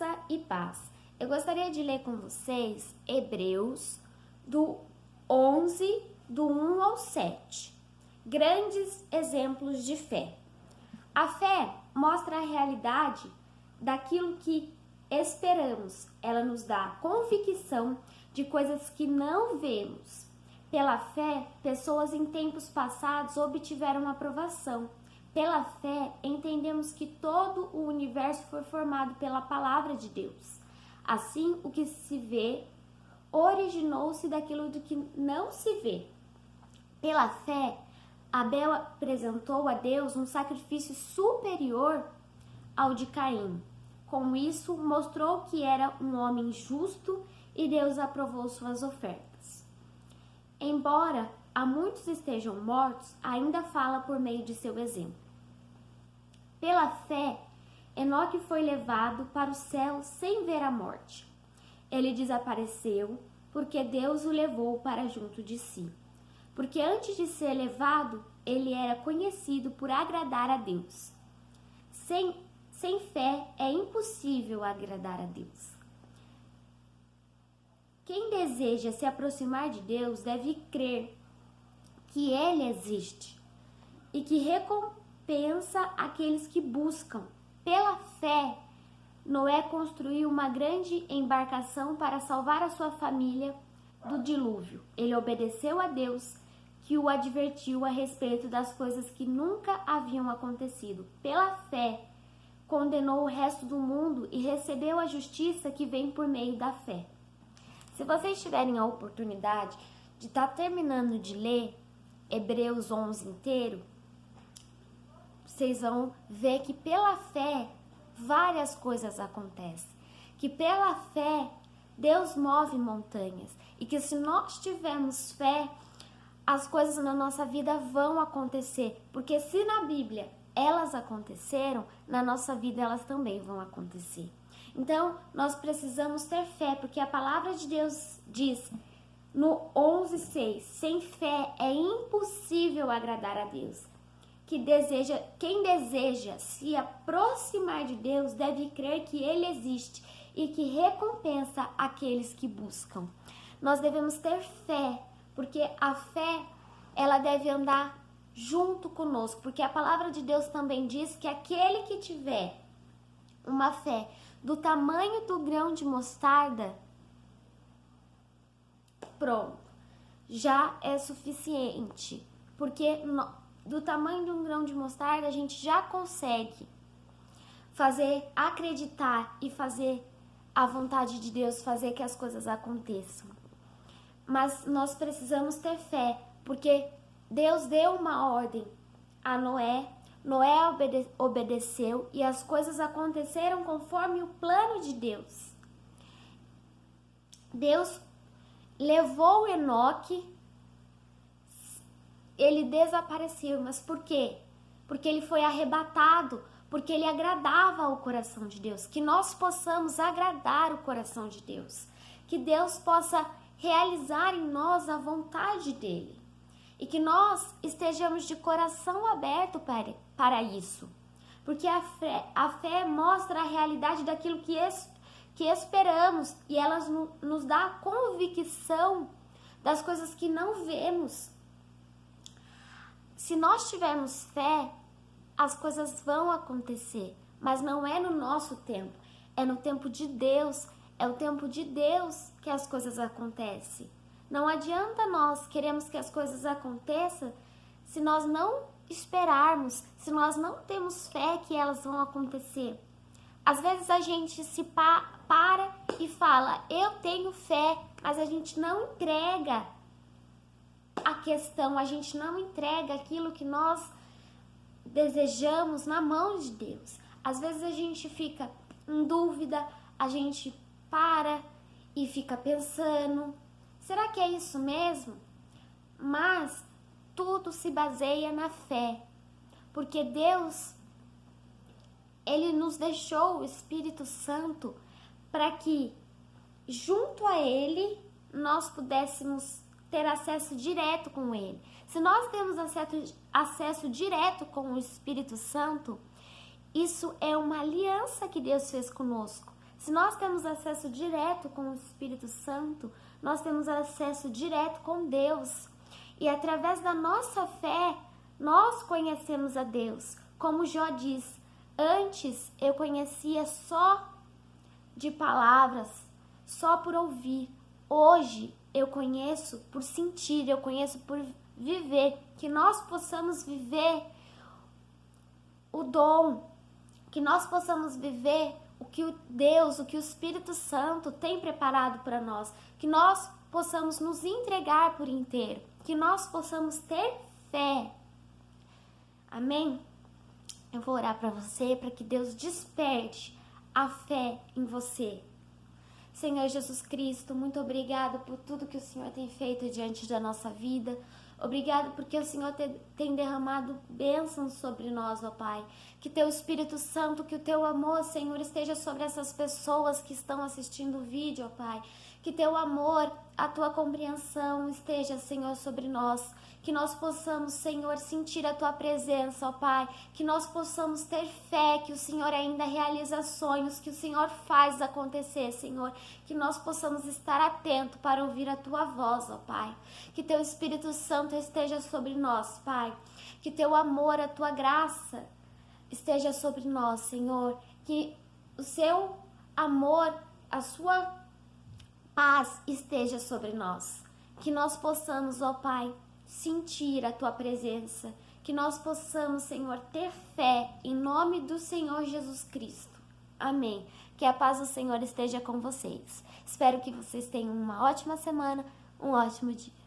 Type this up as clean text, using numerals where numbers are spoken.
Graça e paz. Eu gostaria de ler com vocês Hebreus do 11, do 1 ao 7. Grandes exemplos de fé. A fé mostra a realidade daquilo que esperamos. Ela nos dá convicção de coisas que não vemos. Pela fé, pessoas em tempos passados obtiveram aprovação. Pela fé, entendemos que todo o universo foi formado pela palavra de Deus. Assim, o que se vê originou-se daquilo do que não se vê. Pela fé, Abel apresentou a Deus um sacrifício superior ao de Caim. Com isso, mostrou que era um homem justo e Deus aprovou suas ofertas. Embora há muitos estejam mortos, ainda fala por meio de seu exemplo. Pela fé, Enoque foi levado para o céu sem ver a morte. Ele desapareceu porque Deus o levou para junto de si. Porque antes de ser levado, ele era conhecido por agradar a Deus. Sem fé é impossível agradar a Deus. Quem deseja se aproximar de Deus deve crer que Ele existe e que recompensa aqueles que buscam. Pela fé, Noé construiu uma grande embarcação para salvar a sua família do dilúvio. Ele obedeceu a Deus, que o advertiu a respeito das coisas que nunca haviam acontecido. Pela fé, condenou o resto do mundo e recebeu a justiça que vem por meio da fé. Se vocês tiverem a oportunidade de estar terminando de ler Hebreus 11 inteiro, vocês vão ver que pela fé várias coisas acontecem. Que pela fé Deus move montanhas. E que se nós tivermos fé, as coisas na nossa vida vão acontecer. Porque se na Bíblia elas aconteceram, na nossa vida elas também vão acontecer. Então, nós precisamos ter fé, porque a palavra de Deus diz no 11:6, sem fé é impossível agradar a Deus. Quem deseja se aproximar de Deus deve crer que Ele existe e que recompensa aqueles que buscam. Nós devemos ter fé, porque a fé ela deve andar junto conosco, porque a palavra de Deus também diz que aquele que tiver uma fé do tamanho do grão de mostarda, pronto, já é suficiente, porque do tamanho de um grão de mostarda a gente já consegue fazer acreditar e fazer a vontade de Deus, fazer que as coisas aconteçam. Mas nós precisamos ter fé, porque Deus deu uma ordem a Noé, Noé obedeceu e as coisas aconteceram conforme o plano de Deus. Deus levou Enoque, ele desapareceu, mas por quê? Porque ele foi arrebatado, porque ele agradava ao coração de Deus. Que nós possamos agradar o coração de Deus, que Deus possa realizar em nós a vontade dele. E que nós estejamos de coração aberto para isso. Porque a fé mostra a realidade daquilo que esperamos. E ela nos dá a convicção das coisas que não vemos. Se nós tivermos fé, as coisas vão acontecer. Mas não é no nosso tempo. É no tempo de Deus. É o tempo de Deus que as coisas acontecem. Não adianta nós queremos que as coisas aconteçam se nós não esperarmos, se nós não temos fé que elas vão acontecer. Às vezes a gente se para e fala, eu tenho fé, mas a gente não entrega a questão, a gente não entrega aquilo que nós desejamos na mão de Deus. Às vezes a gente fica em dúvida, a gente para e fica pensando, será que é isso mesmo? Mas tudo se baseia na fé, porque Deus, Ele nos deixou o Espírito Santo para que, junto a Ele, nós pudéssemos ter acesso direto com Ele. Se nós temos acesso direto com o Espírito Santo, isso é uma aliança que Deus fez conosco. Se nós temos acesso direto com o Espírito Santo, nós temos acesso direto com Deus. E através da nossa fé, nós conhecemos a Deus. Como Jó diz, antes eu conhecia só de palavras, só por ouvir. Hoje eu conheço por sentir, eu conheço por viver. Que nós possamos viver o dom, que nós possamos viver o que o Deus, o que o Espírito Santo tem preparado para nós, que nós possamos nos entregar por inteiro, que nós possamos ter fé. Amém? Eu vou orar para você, para que Deus desperte a fé em você. Senhor Jesus Cristo, muito obrigado por tudo que o Senhor tem feito diante da nossa vida. Obrigado porque o Senhor tem derramado bênçãos sobre nós, ó Pai. Que teu Espírito Santo, que o teu amor, Senhor, esteja sobre essas pessoas que estão assistindo o vídeo, ó Pai. Que teu amor, a tua compreensão esteja, Senhor, sobre nós. Que nós possamos, Senhor, sentir a tua presença, ó Pai. Que nós possamos ter fé que o Senhor ainda realiza sonhos, que o Senhor faz acontecer, Senhor. Que nós possamos estar atentos para ouvir a tua voz, ó Pai. Que teu Espírito Santo esteja sobre nós, Pai. Que teu amor, a tua graça esteja sobre nós, Senhor. Que o seu amor, a sua paz esteja sobre nós. Que nós possamos, ó Pai, sentir a tua presença, que nós possamos, Senhor, ter fé em nome do Senhor Jesus Cristo. Amém. Que a paz do Senhor esteja com vocês. Espero que vocês tenham uma ótima semana, um ótimo dia.